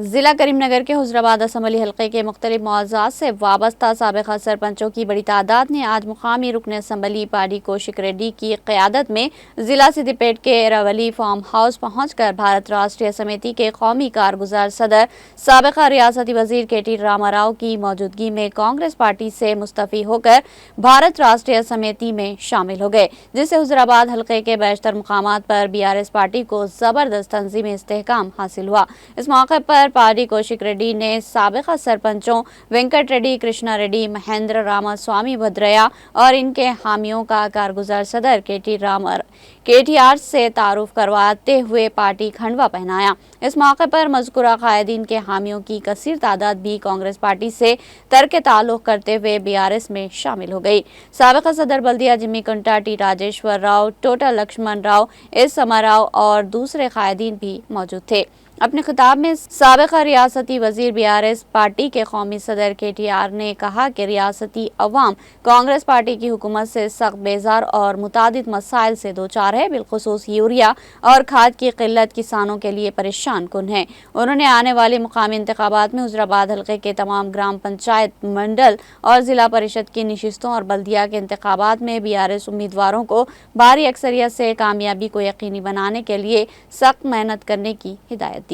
ضلع کریم نگر کے حضرآباد اسمبلی حلقے کے مختلف موضوعات سے وابستہ سابقہ سرپنچوں کی بڑی تعداد نے آج مقامی رکن اسمبلی پاڈی کوشک ریڈی کی قیادت میں ضلع سدی پیٹ کے ایراولی فارم ہاؤس پہنچ کر بھارت راشٹریہ سمیتی کے قومی کارگزار صدر سابقہ ریاستی وزیر کے ٹی راما راؤ کی موجودگی میں کانگریس پارٹی سے مستعفی ہو کر بھارت راشٹریہ سمیتی میں شامل ہو گئے، جس سے حضرآباد حلقے کے بیشتر مقامات پر BRS پارٹی کو زبردست تنظیمی استحکام حاصل ہوا۔ اس موقع پر پاڈی کوشک ریڈی نے سابقہ سرپنچوں وینکٹ ریڈی، کرشنا ریڈی، مہیندر راما سوامی بھدریا اور ان کے حامیوں کا کارگزار صدر KTR سے تعارف کرواتے ہوئے پارٹی کھنڈوا پہنایا۔ اس موقع پر مذکورہ قائدین کے حامیوں کی کثیر تعداد بھی کانگریس پارٹی سے ترک تعلق کرتے ہوئے BRS میں شامل ہو گئی۔ سابقہ صدر بلدیہ جمی کنٹا ٹی راجیشور راؤ، ٹوٹا لکشمن راؤ، ایس سما راؤ اور دوسرے قائدین بھی موجود تھے۔ اپنے خطاب میں سابقہ ریاستی وزیر BRS پارٹی کے قومی صدر KTR نے کہا کہ ریاستی عوام کانگریس پارٹی کی حکومت سے سخت بیزار اور متعدد مسائل سے دوچار ہے، بالخصوص یوریا اور کھاد کی قلت کسانوں کے لیے پریشان کن ہے۔ انہوں نے آنے والے مقامی انتخابات میں حضرآباد حلقے کے تمام گرام پنچایت، منڈل اور ضلع پریشد کی نشستوں اور بلدیہ کے انتخابات میں BRS امیدواروں کو بھاری اکثریت سے کامیابی کو یقینی بنانے کے لیے سخت محنت کرنے کی ہدایت دی۔